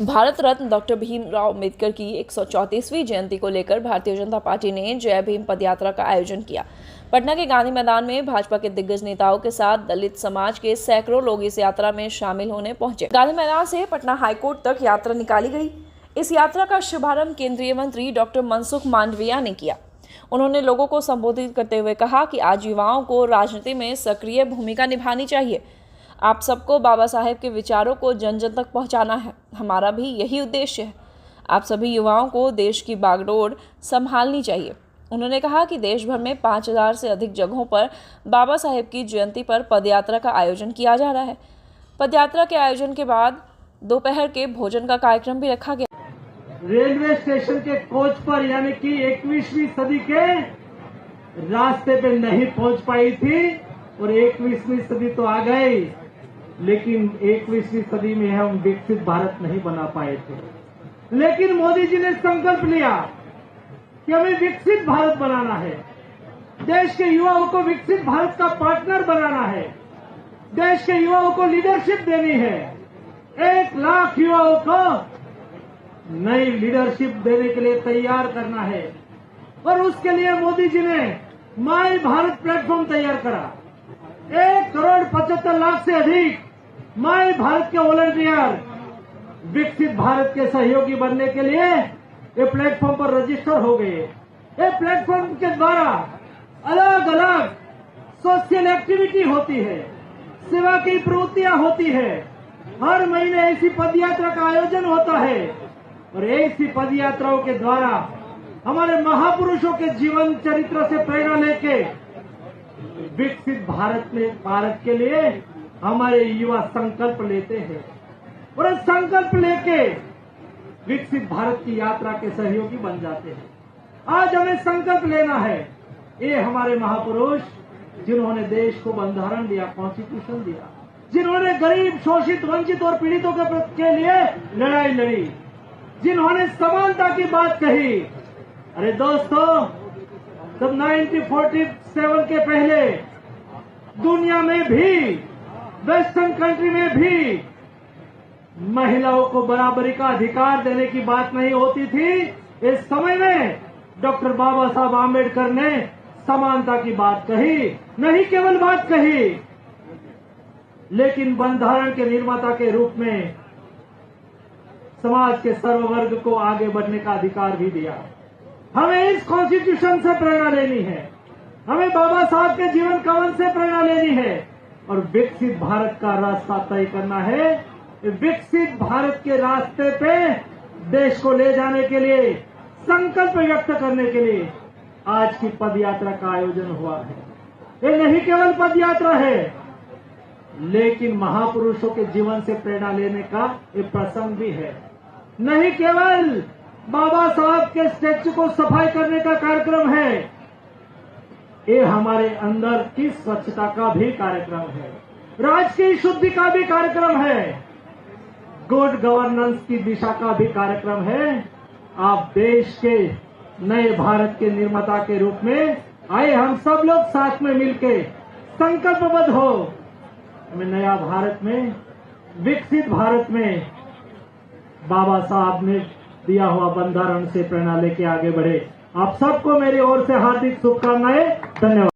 Bharat Ratna doctor Bhimrao Ambedkar की 134वीं जयंती को लेकर भारतीय जनता पार्टी ने जय भीम पदयात्रा का आयोजन किया। पटना के गांधी मैदान में भाजपा के दिग्गज नेताओं के साथ दलित समाज के सैकड़ों लोग इस यात्रा में शामिल होने पहुंचे। गांधी मैदान से पटना हाईकोर्ट तक यात्रा निकाली गई। इस यात्रा का शुभारंभ केंद्रीय मंत्री डॉक्टर मनसुख मांडविया ने किया। उन्होंने लोगों को संबोधित करते हुए कहा कि आज युवाओं को राजनीति में सक्रिय भूमिका निभानी चाहिए। आप सबको बाबा साहेब के विचारों को जन जन तक पहुंचाना है। हमारा भी यही उद्देश्य है। आप सभी युवाओं को देश की बागडोर संभालनी चाहिए। उन्होंने कहा कि देश भर में 5000 से अधिक जगहों पर बाबा साहेब की जयंती पर पदयात्रा का आयोजन किया जा रहा है। पदयात्रा के आयोजन के बाद दोपहर के भोजन का कार्यक्रम भी रखा गया। रेलवे स्टेशन के कोच पर यानी कि 21वीं सदी के रास्ते पे नहीं पहुंच पाई थी और 21वीं सदी तो आ गई, लेकिन 21वीं सदी में हम विकसित भारत नहीं बना पाए थे। लेकिन मोदी जी ने संकल्प लिया कि हमें विकसित भारत बनाना है। देश के युवाओं को विकसित भारत का पार्टनर बनाना है। देश के युवाओं को लीडरशिप देनी है। 1 लाख युवाओं को नई लीडरशिप देने के लिए तैयार करना है और उसके लिए मोदी जी ने माई भारत प्लेटफॉर्म तैयार करा। 1,75,00,000 से अधिक माई भारत के वॉलंटियर विकसित भारत के सहयोगी बनने के लिए ये प्लेटफॉर्म पर रजिस्टर हो गए। ये प्लेटफॉर्म के द्वारा अलग अलग सोशल एक्टिविटी होती है, सेवा की प्रवृत्तियां होती है। हर महीने ऐसी पदयात्रा का आयोजन होता है और ऐसी पदयात्राओं के द्वारा हमारे महापुरुषों के जीवन चरित्र से प्रेरणा लेके विकसित भारत के लिए हमारे युवा संकल्प लेते हैं और संकल्प लेके विकसित भारत की यात्रा के सहयोगी बन जाते हैं। आज हमें संकल्प लेना है। ये हमारे महापुरुष जिन्होंने देश को बंधारण दिया, कॉन्स्टिट्यूशन दिया, जिन्होंने गरीब, शोषित, वंचित और पीड़ितों के लिए लड़ाई लड़ी, जिन्होंने समानता की बात कही। अरे दोस्तों, जब 1947 के पहले दुनिया में भी, वेस्टर्न कंट्री में भी महिलाओं को बराबरी का अधिकार देने की बात नहीं होती थी, इस समय में डॉक्टर बाबा साहब आम्बेडकर ने समानता की बात कही। नहीं केवल बात कही, लेकिन बंधारण के निर्माता के रूप में समाज के सर्व वर्ग को आगे बढ़ने का अधिकार भी दिया। हमें इस कॉन्स्टिट्यूशन से प्रेरणा लेनी है। हमें बाबा साहब के जीवन कवन से प्रेरणा लेनी है और विकसित भारत का रास्ता तय करना है। विकसित भारत के रास्ते पे देश को ले जाने के लिए, संकल्प व्यक्त करने के लिए आज की पदयात्रा का आयोजन हुआ है। ये नहीं केवल पदयात्रा है, लेकिन महापुरुषों के जीवन से प्रेरणा लेने का ये प्रसंग भी है। नहीं केवल बाबा साहब के स्टैच्यू को सफाई करने का कार्यक्रम है, ये हमारे अंदर की स्वच्छता का भी कार्यक्रम है, राजकीय शुद्धि का भी कार्यक्रम है, गुड गवर्नेंस की दिशा का भी कार्यक्रम है। आप देश के नए भारत के निर्माता के रूप में आए, हम सब लोग साथ में मिलकर संकल्पबद्ध हो। हमें नया भारत में, विकसित भारत में बाबा साहब ने दिया हुआ बंधारण से प्रेरणा लेके आगे बढ़े। आप सबको मेरी ओर से हार्दिक शुभकामनाएं। धन्यवाद।